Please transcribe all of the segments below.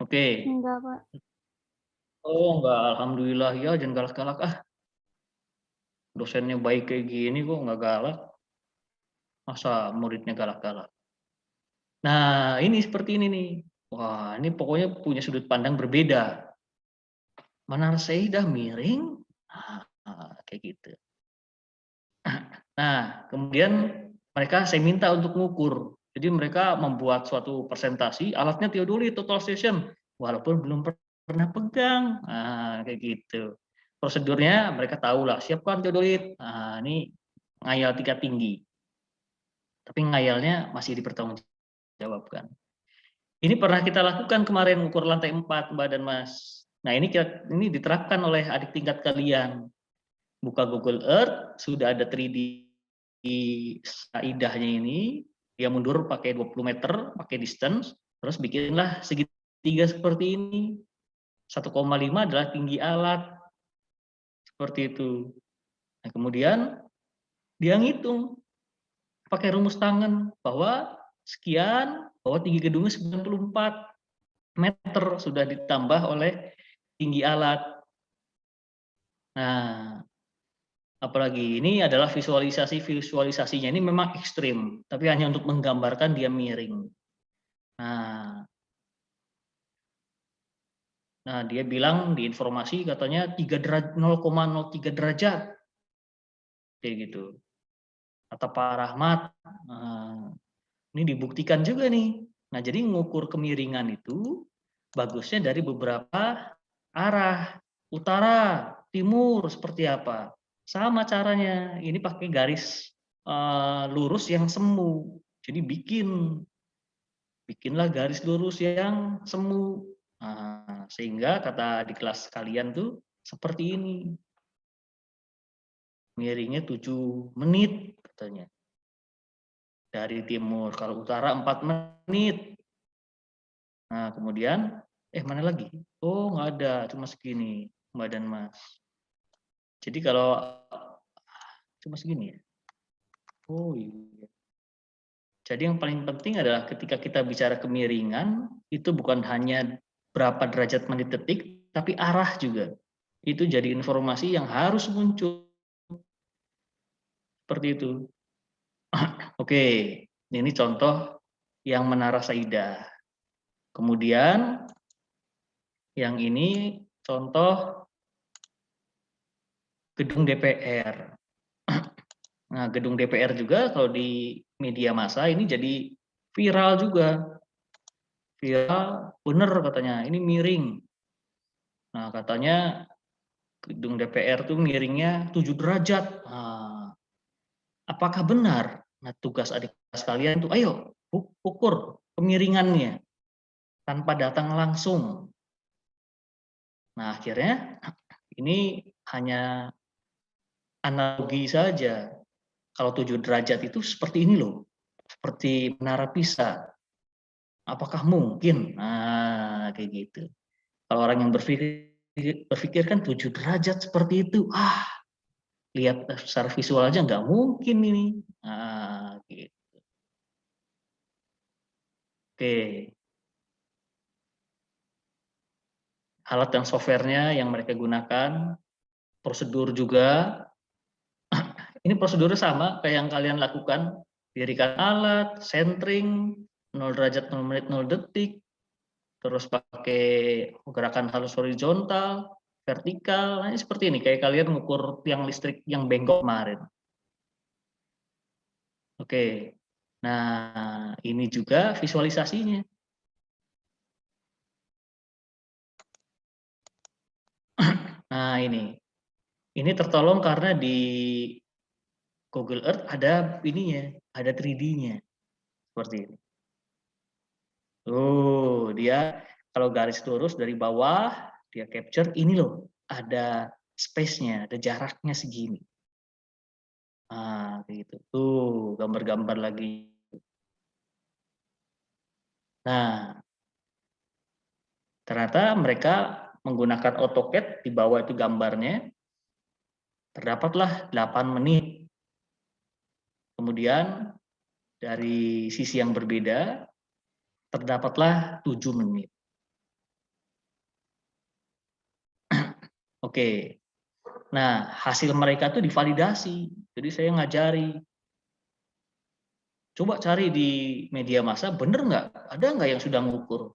Oke. Enggak, Pak. Oh, enggak, alhamdulillah ya, jangan galak-galak ah. Dosennya baik kayak gini kok nggak galak, masa muridnya galak-galak. Nah, ini seperti ini nih. Wah, ini pokoknya punya sudut pandang berbeda. Menara Saidah miring, kayak gitu. Nah, kemudian saya minta untuk ngukur. Jadi mereka membuat suatu presentasi, alatnya teodolit total station, walaupun belum pernah pegang. Nah, kayak gitu. Prosedurnya mereka tahu lah, siapkan teodolit. Nah, ini ngayal tingkat tinggi. Tapi ngayalnya masih dipertanggungjawabkan. Ini pernah kita lakukan kemarin ukur lantai 4, Mbak dan Mas. Nah, ini diterapkan oleh adik tingkat kalian. Buka Google Earth, sudah ada 3D saidahnya ini, dia mundur pakai 20 meter, pakai distance, terus bikinlah segitiga seperti ini. 1,5 adalah tinggi alat, seperti itu. Nah, kemudian dia ngitung pakai rumus tangan bahwa sekian, bahwa tinggi gedungnya 94 meter sudah ditambah oleh tinggi alat. Nah, apalagi ini adalah visualisasinya ini memang ekstrim, tapi hanya untuk menggambarkan dia miring. Nah, dia bilang di informasi katanya 0,03 derajat, kayak gitu. Kata Pak Rahmat, ini dibuktikan juga nih. Nah, jadi ngukur kemiringan itu bagusnya dari beberapa arah, utara, timur, seperti apa. Sama caranya, ini pakai garis lurus yang semu. Jadi bikinlah garis lurus yang semu. Nah, sehingga kata di kelas kalian tuh seperti ini. Miringnya 7 menit katanya. Dari timur, kalau utara 4 menit. Nah, kemudian, mana lagi? Oh, nggak ada, cuma segini, Mbak dan Mas. Jadi kalau cuma segini ya? Oh iya. Jadi yang paling penting adalah ketika kita bicara kemiringan, itu bukan hanya berapa derajat menit detik, tapi arah juga. Itu jadi informasi yang harus muncul. Seperti itu. Oke, ini contoh yang Menara Saidah. Kemudian yang ini contoh gedung DPR. Nah, gedung DPR juga kalau di media massa ini jadi viral juga. Viral, bener katanya, ini miring. Nah, katanya gedung DPR tuh miringnya 7 derajat. Nah, apakah benar? Nah, tugas adik kelas kalian tuh, ayo ukur kemiringannya tanpa datang langsung. Nah, akhirnya ini hanya analogi saja. Kalau 7 derajat itu seperti ini loh, seperti menara Pisa. Apakah mungkin? Nah, kayak gitu. Kalau orang yang berpikir kan 7 derajat seperti itu, lihat secara visual aja nggak mungkin ini. Nah, gitu. Oke. Alat dan softwarenya yang mereka gunakan, prosedur juga. Ini prosedurnya sama kayak yang kalian lakukan. Dirikan alat, centering, 0 derajat 0 menit 0 detik, terus pakai gerakan halus horizontal, vertikal, nah ini seperti ini, kayak kalian mengukur tiang listrik yang bengkok kemarin. Oke, nah ini juga visualisasinya. Nah ini tertolong karena di Google Earth ada ininya, ada 3D-nya, seperti ini. Dia kalau garis lurus dari bawah, dia capture, ini loh, ada space-nya, ada jaraknya segini. Nah, kayak gitu. Tuh, gambar-gambar lagi. Nah, ternyata mereka menggunakan AutoCAD, di bawah itu gambarnya, terdapatlah 8 menit. Kemudian, dari sisi yang berbeda, terdapatlah 7 menit. Oke. Nah, hasil mereka tuh divalidasi. Jadi saya ngajari. Coba cari di media massa, bener nggak? Ada nggak yang sudah mengukur?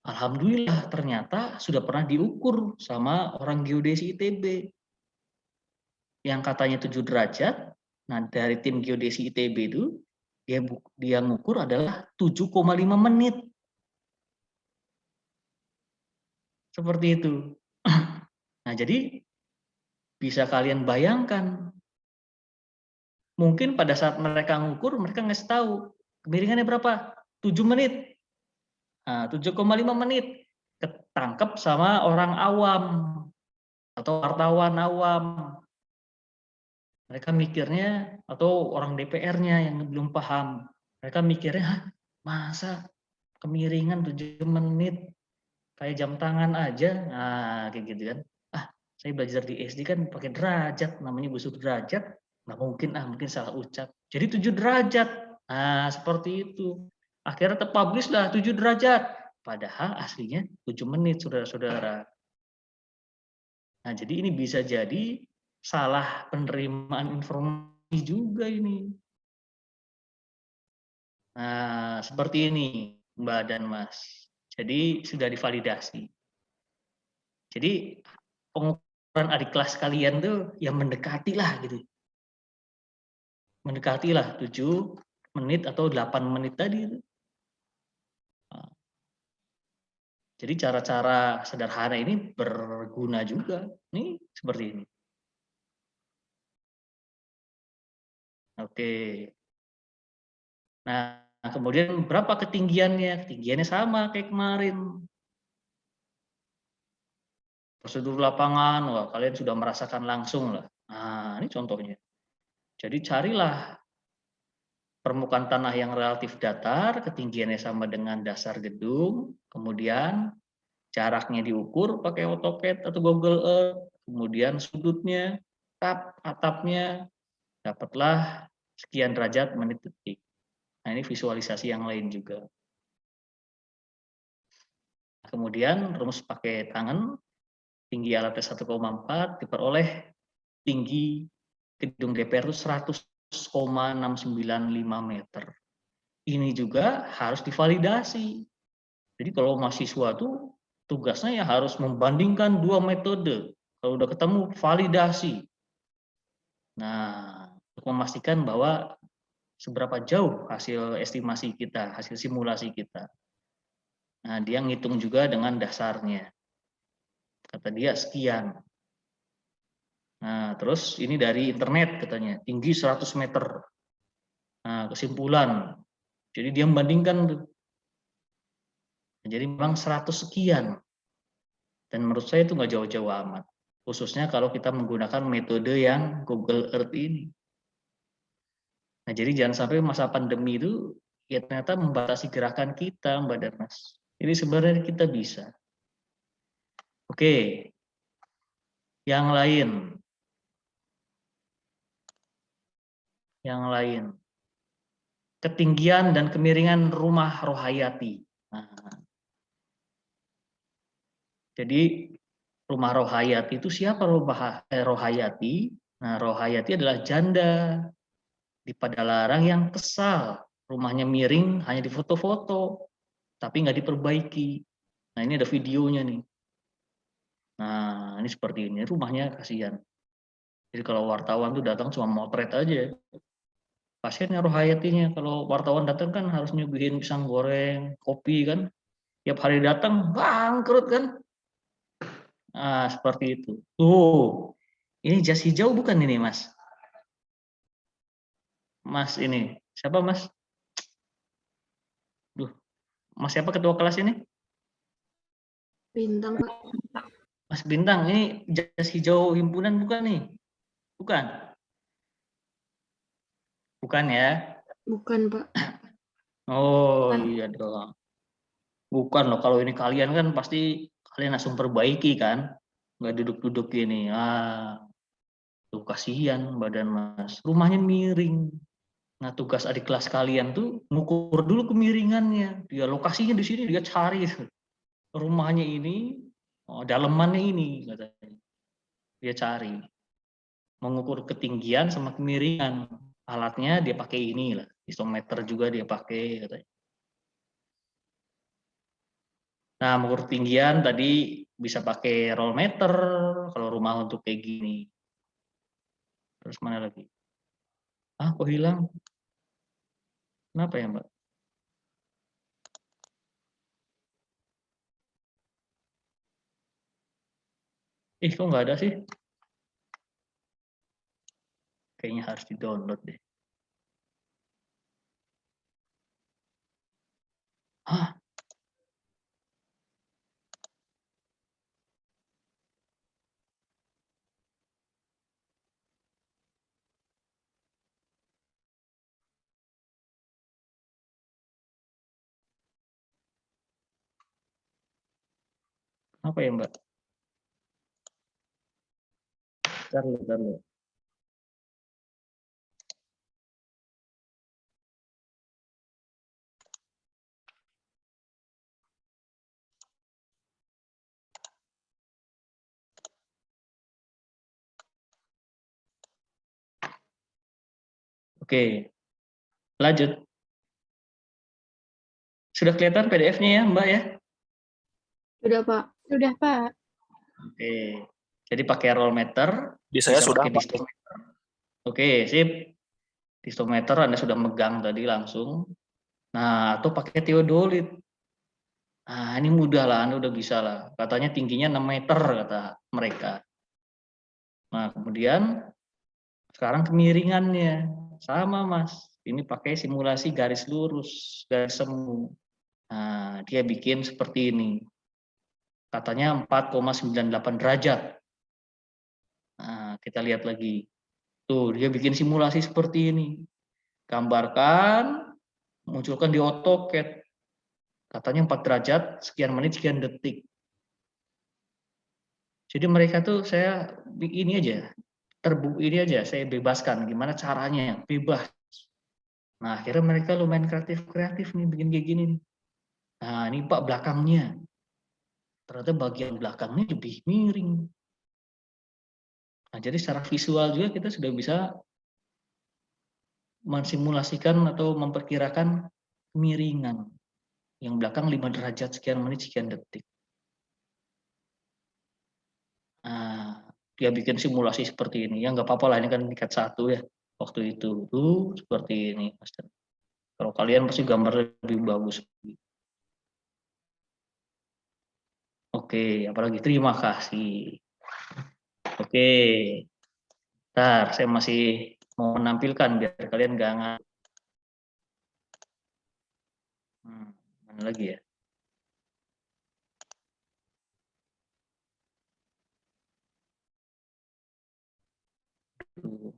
Alhamdulillah, ternyata sudah pernah diukur sama orang geodesi ITB. Yang katanya 7 derajat, nah dari tim geodesi ITB itu, dia ngukur adalah 7,5 menit. Seperti itu. Nah, jadi bisa kalian bayangkan, mungkin pada saat mereka ngukur, mereka ngasih tahu kemiringannya berapa? 7 menit. Nah, 7,5 menit. Ketangkep sama orang awam atau wartawan awam. Mereka mikirnya, atau orang DPR-nya yang belum paham. Mereka mikirnya, hah, masa kemiringan 7 menit? Kayak jam tangan aja. Nah, kayak gitu kan. Ah, saya belajar di SD kan pakai derajat, namanya busuk derajat. Nggak mungkin, mungkin salah ucap. Jadi 7 derajat. Nah, seperti itu. Akhirnya terpublish lah 7 derajat. Padahal aslinya 7 menit, saudara-saudara. Nah, jadi ini bisa jadi salah penerimaan informasi juga ini. Nah, seperti ini, Mbak dan Mas. Jadi sudah divalidasi. Jadi pengukuran adik kelas kalian tuh yang mendekati lah gitu. Mendekati lah 7 menit atau 8 menit tadi. Nah, jadi cara-cara sederhana ini berguna juga. Nih seperti ini. Oke. Nah, kemudian berapa ketinggiannya? Ketinggiannya sama kayak kemarin. Prosedur lapangan, wah kalian sudah merasakan langsung lah. Nah, ini contohnya. Jadi carilah permukaan tanah yang relatif datar, ketinggiannya sama dengan dasar gedung, kemudian jaraknya diukur pakai AutoCAD atau Google Earth, kemudian sudutnya, atapnya, dapatlah sekian derajat menit detik. Nah, ini visualisasi yang lain juga. Kemudian rumus pakai tangan, tinggi alatnya 1,4 diperoleh tinggi gedung DPR itu 100,695 meter. Ini juga harus divalidasi. Jadi kalau mahasiswa tuh tugasnya ya harus membandingkan 2 metode. Kalau udah ketemu, validasi. Nah, untuk memastikan bahwa seberapa jauh hasil estimasi kita, hasil simulasi kita. Nah, dia ngitung juga dengan dasarnya. Kata dia sekian. Nah, terus ini dari internet katanya, tinggi 100 meter. Nah, kesimpulan. Jadi dia membandingkan. Jadi memang 100 sekian. Dan menurut saya itu nggak jauh-jauh amat. Khususnya kalau kita menggunakan metode yang Google Earth ini. Nah, jadi jangan sampai masa pandemi itu ya ternyata membatasi gerakan kita, Mbak Darmas. Ini sebenarnya kita bisa. Oke, yang lain. Yang lain. Ketinggian dan kemiringan rumah Rohayati. Nah, jadi rumah Rohayati itu siapa Rohayati? Nah, Rohayati adalah janda di Padalarang yang kesal. Rumahnya miring hanya di foto-foto, tapi nggak diperbaiki. Nah, ini ada videonya nih. Nah, ini seperti ini. Rumahnya kasihan. Jadi kalau wartawan tuh datang cuma motret aja. Kasihannya Rohayatinya. Kalau wartawan datang kan harus nyuguhin pisang goreng, kopi kan. Tiap hari datang, bangkrut kan. Nah, seperti itu. Tuh, ini jas hijau bukan ini, Mas? Mas ini. Siapa, Mas? Duh, Mas siapa ketua kelas ini? Bintang, Pak. Mas Bintang, ini jas hijau himpunan bukan nih? Bukan? Bukan ya? Bukan, Pak. Oh iya dong. Bukan loh, kalau ini kalian kan pasti kalian langsung perbaiki kan? Nggak duduk-duduk gini. Tuh kasihan badan Mas. Rumahnya miring. Nah, tugas adik kelas kalian tuh ngukur dulu kemiringannya. Dia lokasinya di sini, dia cari rumahnya ini, dalemannya ini katanya. dia cari. Mengukur ketinggian sama kemiringan. Alatnya dia pakai ini lah, isometer juga dia pakai katanya. Nah, mengukur ketinggian tadi bisa pakai roll meter kalau rumah untuk kayak gini. Terus mana lagi? Ah, kok hilang? Kenapa ya, Mbak? Ih, kok nggak ada sih? Kayaknya harus di-download deh. Hah? Apa ya, Mbak? Bentar dulu. Oke, lanjut. Sudah kelihatan PDF-nya ya, Mbak ya? Sudah, Pak. Sudah, Pak. Oke. Jadi pakai roll meter, Di saya bisa sudah, pakai Pak. distometer. Oke, sip. Distometer Anda sudah megang tadi langsung. Nah, atau pakai teodolit. Nah, ini mudah lah, Anda udah bisa lah. Katanya tingginya 6 meter, kata mereka. Nah, kemudian sekarang kemiringannya. Sama, Mas. Ini pakai simulasi garis lurus, garis semu. Nah, dia bikin seperti ini. Katanya 4,98 derajat. Nah, kita lihat lagi. Tuh, dia bikin simulasi seperti ini. Gambarkan, munculkan di AutoCAD. Katanya 4 derajat, sekian menit, sekian detik. Jadi mereka tuh saya ini aja, ini aja, saya bebaskan. Gimana caranya? Bebas. Nah, akhirnya mereka lumayan kreatif nih, bikin kayak gini nih. Nah, ini Pak belakangnya. Ternyata bagian belakangnya lebih miring. Nah, jadi secara visual juga kita sudah bisa mensimulasikan atau memperkirakan kemiringan. Yang belakang 5 derajat, sekian menit, sekian detik. Nah, dia bikin simulasi seperti ini. Ya nggak apa-apa lah, ini kan tingkat 1 ya. Waktu itu tuh seperti ini, Master. Kalau kalian pasti gambar lebih bagus. Oke, apalagi terima kasih. Oke, ntar saya masih mau menampilkan biar kalian nggak ngantuk. Mana lagi ya? Tuh.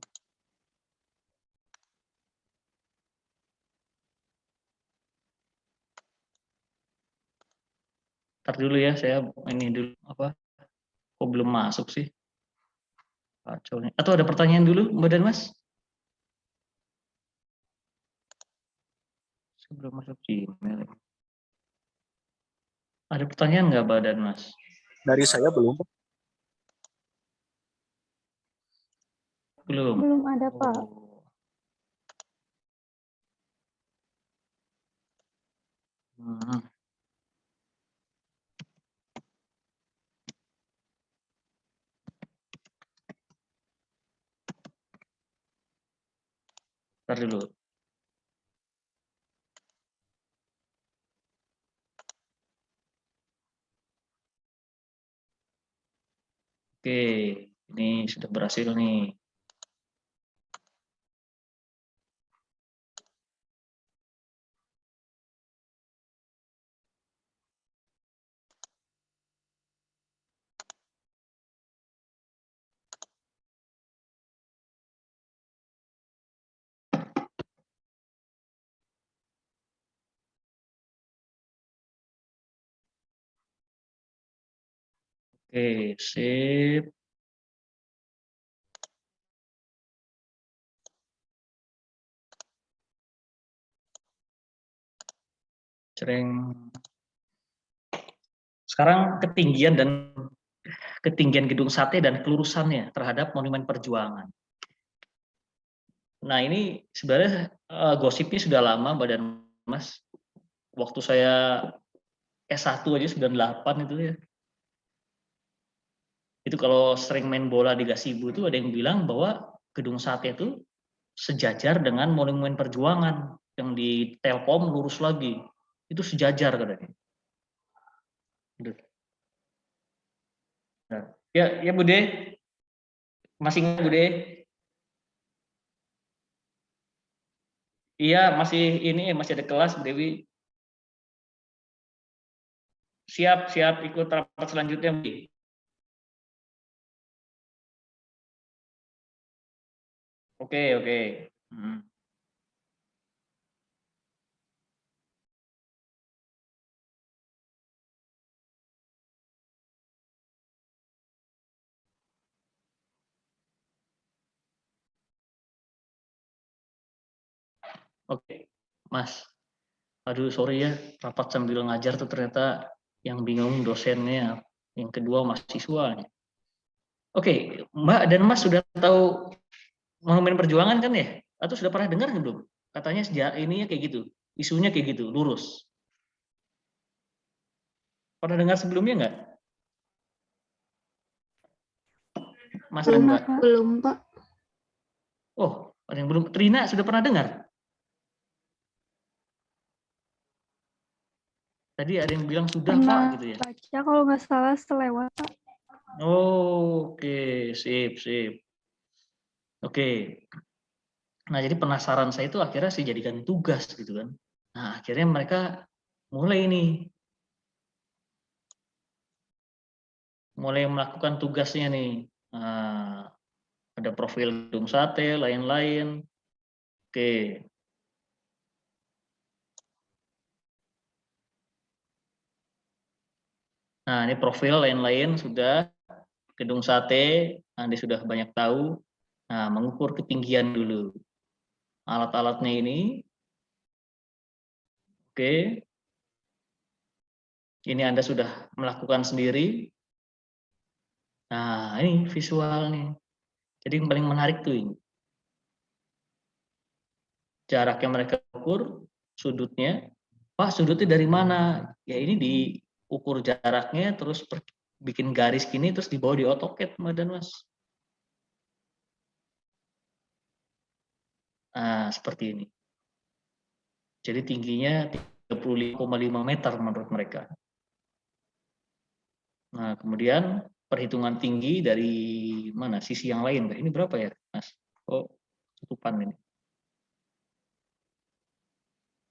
Ntar dulu ya, saya ini dulu apa? Kok belum masuk sih? Kacau nih. Atau ada pertanyaan dulu, Mbak dan Mas? Saya belum masuk Gmail. Ada pertanyaan nggak, Mbak dan Mas? Dari saya belum, Pak. Belum. Belum ada, Pak. Oh. Hmm. Ntar dulu. Oke, ini sudah berhasil nih. Oke, sip. Cereng. Sekarang ketinggian dan ketinggian gedung sate dan kelurusannya terhadap Monumen Perjuangan. Nah, ini sebenarnya gosipnya sudah lama, Mbak dan Mas. Waktu saya S1 aja 98 itu ya. Itu kalau sering main bola di Gasibu itu ada yang bilang bahwa gedung sate itu sejajar dengan Monumen Perjuangan yang di Telkom lurus lagi. Itu sejajar katanya. Nah, ya Bude, masih ingat Bude? Iya, masih ada kelas Bu Dewi. Siap ikut rapat selanjutnya, Bu. Oke. Oke, Mas. Aduh, sorry ya, rapat sambil ngajar tuh ternyata yang bingung dosennya, yang kedua mahasiswanya. Oke, Mbak dan Mas sudah tahu Monumen Perjuangan kan ya? Atau sudah pernah dengar belum? Katanya sejak ininya kayak gitu, isunya kayak gitu, lurus. Pernah dengar sebelumnya nggak? Mas dan Mbak? Belum, Pak. Oh, ada yang belum. Trina sudah pernah dengar? Tadi ada yang bilang sudah Pak gitu ya. Baca kalau nggak salah selewat, Pak. Oh, oke, sip. Oke. Nah, jadi penasaran saya itu akhirnya saya jadikan tugas gitu kan. Nah, akhirnya mereka mulai melakukan tugasnya nih. Nah, ada profil gedung sate, lain-lain. Oke. Nah, ini profil lain-lain sudah gedung sate, Anda sudah banyak tahu. Nah, mengukur ketinggian dulu. Alat-alatnya ini. Oke. Ini Anda sudah melakukan sendiri. Nah, ini visual nih. Jadi yang paling menarik tuh ini. Jarak yang mereka ukur, sudutnya. Pak, sudutnya dari mana? Ya ini diukur jaraknya, terus bikin garis gini, terus dibawa di AutoCAD, Mbak dan Mas. Nah, seperti ini. Jadi tingginya 35,5 meter menurut mereka. Nah, kemudian perhitungan tinggi dari mana? Sisi yang lain. Ini berapa ya, Mas? Oh, tutupan ini.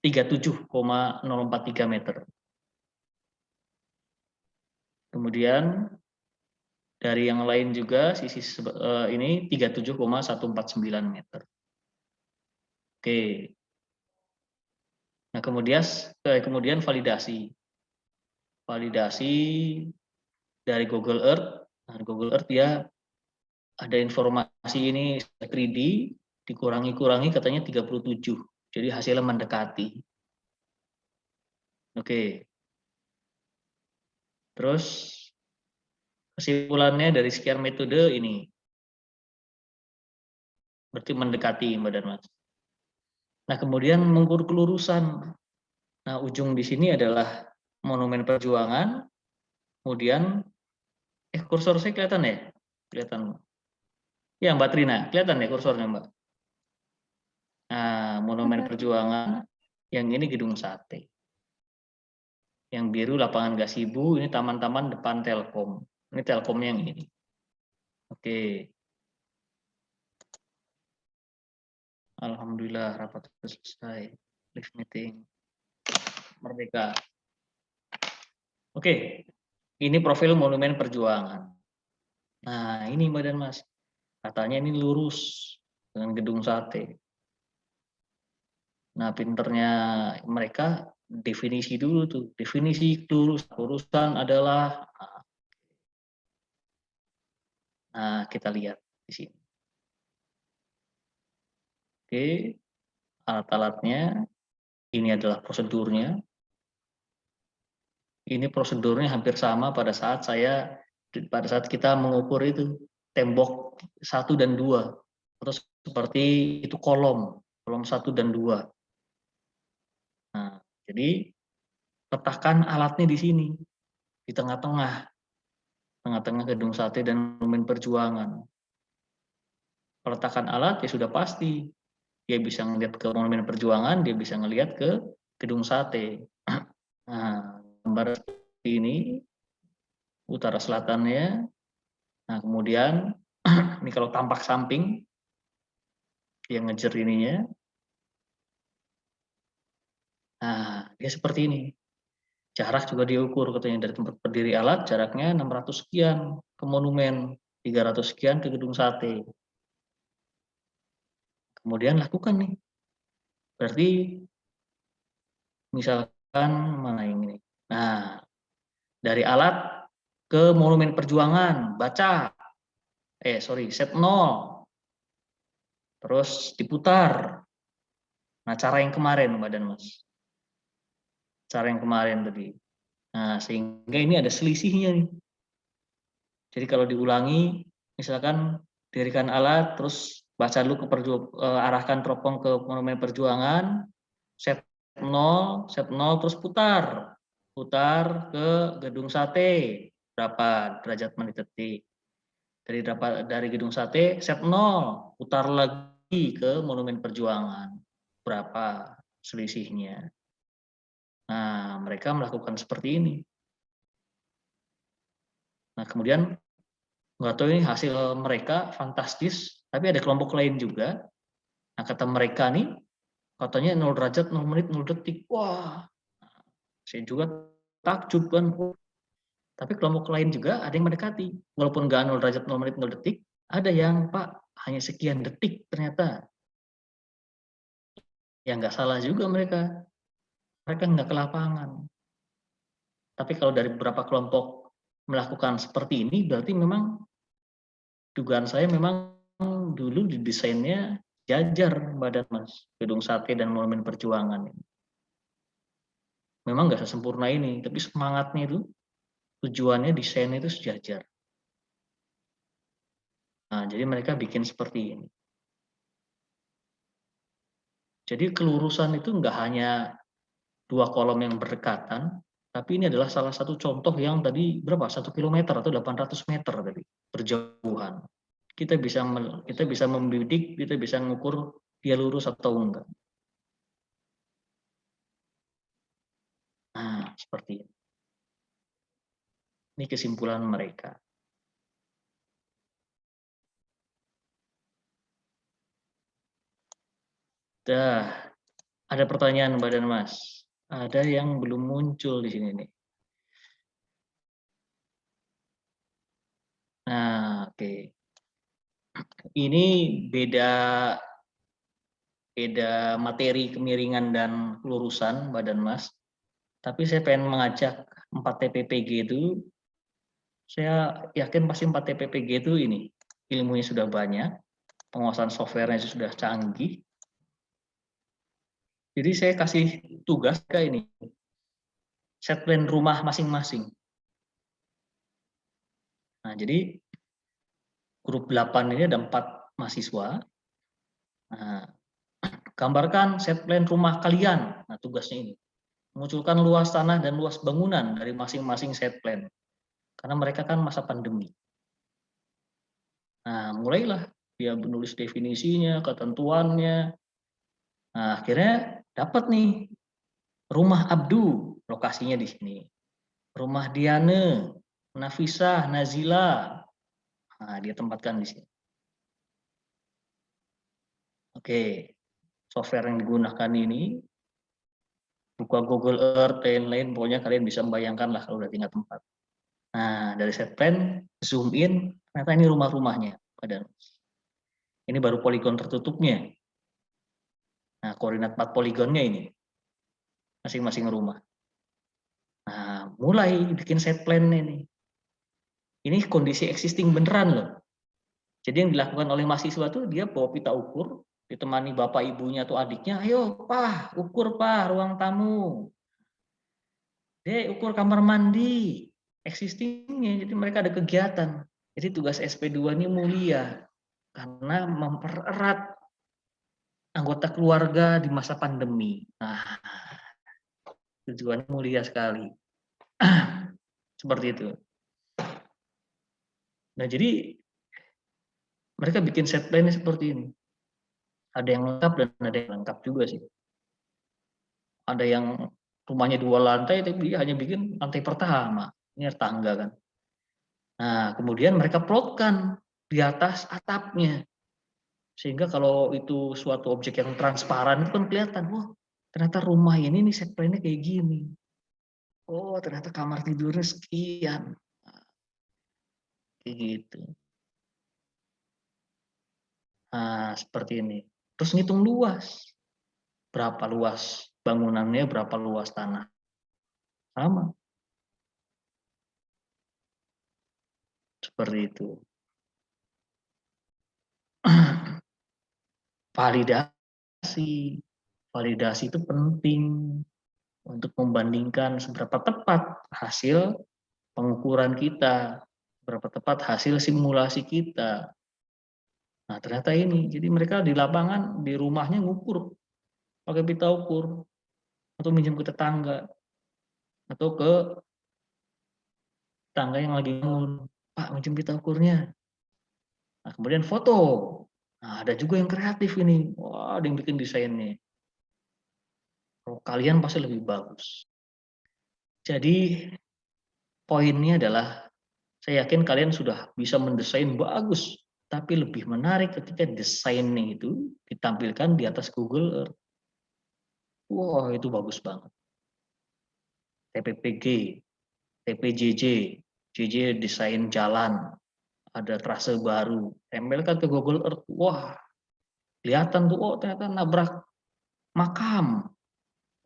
37,043 meter. Kemudian dari yang lain juga sisi ini 37,149 meter. Oke. Nah, kemudian validasi. Validasi dari Google Earth. Nah, Google Earth ya ada informasi ini 3D dikurangi katanya 37. Jadi hasilnya mendekati. Oke. Terus kesimpulannya dari sekian metode ini. Berarti mendekati, Mbak dan Mas. Nah, kemudian mengukur kelurusan. Nah, ujung di sini adalah Monumen Perjuangan. Kemudian kursor saya kelihatan ya? Kelihatan. Ya, Mbak Trina, kelihatan ya kursornya, Mbak? Nah, Monumen Perjuangan, yang ini gedung sate. Yang biru lapangan Gasibu, ini taman-taman depan Telkom. Ini Telkomnya yang ini. Oke. Alhamdulillah rapat selesai. Live meeting. Merdeka. Oke. Ini profil Monumen Perjuangan. Nah, ini Mbak dan Mas. Katanya ini lurus dengan gedung sate. Nah, pinternya mereka definisi dulu tuh. Definisi lurusan adalah, nah kita lihat di sini. Oke, alat-alatnya, ini adalah prosedurnya. Ini prosedurnya hampir sama pada saat saya pada saat kita mengukur itu tembok 1 dan 2, atau seperti itu kolom 1 dan 2. Nah, jadi letakkan alatnya di sini, di tengah-tengah gedung sate dan Monumen Perjuangan. Peletakan alat ya sudah pasti, dia bisa ngelihat ke Monumen Perjuangan, dia bisa ngelihat ke gedung sate. Nah, gambar seperti ini, utara selatannya. Nah, kemudian ini kalau tampak samping, yang ngejer ininya. Nah, dia seperti ini. Jarak juga diukur katanya dari tempat berdiri alat, jaraknya 600 sekian ke monumen, 300 sekian ke gedung sate. Kemudian lakukan nih. Berarti misalkan mana yang ini. Nah, dari alat ke Monumen Perjuangan, baca. Set 0. Terus diputar. Nah, cara yang kemarin, Mbak dan Mas. Cara yang kemarin tadi. Nah, sehingga ini ada selisihnya nih. Jadi kalau diulangi, misalkan dirikan alat, terus baca dulu arahkan teropong ke Monumen Perjuangan, set 0, terus putar ke gedung sate, berapa derajat menit detik. Dari gedung sate, set 0, putar lagi ke Monumen Perjuangan, berapa selisihnya. Nah, mereka melakukan seperti ini. Nah, kemudian nggak tahu ini hasil mereka fantastis, tapi ada kelompok lain juga. Nah, kata mereka nih, katanya 0 derajat, 0 menit, 0 detik. Wah, saya juga takjub kan. Tapi kelompok lain juga ada yang mendekati. Walaupun nggak 0 derajat, 0 menit, 0 detik, ada yang, Pak, hanya sekian detik ternyata. Ya nggak salah juga mereka. Mereka nggak ke lapangan. Tapi kalau dari beberapa kelompok melakukan seperti ini, berarti memang dugaan saya memang dulu didesainnya jajar badan Mas, gedung sate dan Monumen Perjuangan. Memang nggak sesempurna ini, tapi semangatnya itu, tujuannya desainnya itu sejajar. Nah, jadi mereka bikin seperti ini. Jadi kelurusan itu nggak hanya 2 kolom yang berdekatan, tapi ini adalah salah satu contoh yang tadi berapa? 1 kilometer atau 800 meter tadi berjauhan. Kita bisa membidik, kita bisa mengukur dia lurus atau enggak. Nah, seperti ini. Ini kesimpulan mereka. Ada pertanyaan Mbak dan Mas. Ada yang belum muncul di sini nih. Nah, oke. Ini beda materi kemiringan dan kelurusan Mbak dan Mas. Tapi saya pengen mengajak 4 TPPG itu, saya yakin pasti 4 TPPG itu ini ilmunya sudah banyak, penguasaan softwarenya sudah canggih. Jadi saya kasih tugas ke ini, set plan rumah masing-masing. Nah, jadi grup 8 ini ada 4 mahasiswa. Nah, gambarkan set plan rumah kalian. Nah, tugasnya ini. Munculkan luas tanah dan luas bangunan dari masing-masing set plan. Karena mereka kan masa pandemi. Nah, mulailah dia menulis definisinya, ketentuannya. Nah, akhirnya dapat nih rumah Abdu, lokasinya di sini. Rumah Diane, Nafisah, Nazila. Nah, dia tempatkan di sini. Oke, software yang digunakan ini, buka Google Earth, lain-lain, pokoknya kalian bisa membayangkan lah kalau udah tinggal tempat. Nah, dari set plan, zoom in, ternyata ini rumah-rumahnya. Ini baru poligon tertutupnya. Nah, koordinat 4 poligonnya ini, masing-masing rumah. Nah, mulai bikin set plan ini. Ini kondisi existing beneran loh. Jadi yang dilakukan oleh mahasiswa tuh dia bawa pita ukur, ditemani bapak ibunya atau adiknya, ayo Pak, ukur Pak ruang tamu. Dek, ukur kamar mandi. existingnya. Jadi mereka ada kegiatan. Jadi tugas SP2 ini mulia karena mempererat anggota keluarga di masa pandemi. Nah, tujuannya mulia sekali. Seperti itu. Nah, jadi mereka bikin set plan seperti ini. Ada yang lengkap dan ada yang lengkap juga sih. Ada yang rumahnya 2 lantai tapi hanya bikin lantai pertama. Ini tangga kan. Nah, kemudian mereka plotkan di atas atapnya. Sehingga kalau itu suatu objek yang transparan itu kan kelihatan, wah ternyata rumah ini nih set plan-nya kayak gini. Oh, ternyata kamar tidurnya sekian. Nah, kayak gitu. Nah, seperti ini. Terus ngitung luas. Berapa luas bangunannya, berapa luas tanah. Sama. Seperti itu. Validasi. Validasi itu penting untuk membandingkan seberapa tepat hasil pengukuran kita, seberapa tepat hasil simulasi kita. Nah, ternyata ini. Jadi mereka di lapangan, di rumahnya ngukur pakai pita ukur atau minjem ke tetangga atau ke tetangga yang lagi bangun. Pak, minjem pita ukurnya. Nah, kemudian foto. Nah, ada juga yang kreatif ini. Wah, ada yang bikin desainnya. Kalau kalian pasti lebih bagus. Jadi poinnya adalah saya yakin kalian sudah bisa mendesain bagus, tapi lebih menarik ketika desainnya itu ditampilkan di atas Google Earth. Wah, itu bagus banget. TPPG, TPJJ, JJ desain jalan, ada trase baru, tempelkan ke Google Earth. Wah, kelihatan tuh, oh ternyata nabrak makam.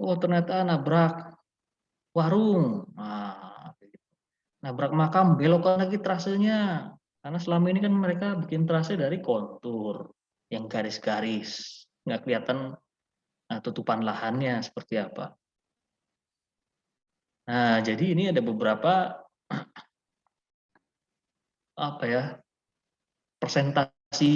Oh, ternyata nabrak warung. Nah, nabrak makam, belokkan lagi trasenya. Karena selama ini kan mereka bikin trase dari kontur yang garis-garis, nggak kelihatan tutupan lahannya seperti apa. Nah, jadi ini ada beberapa apa ya persentase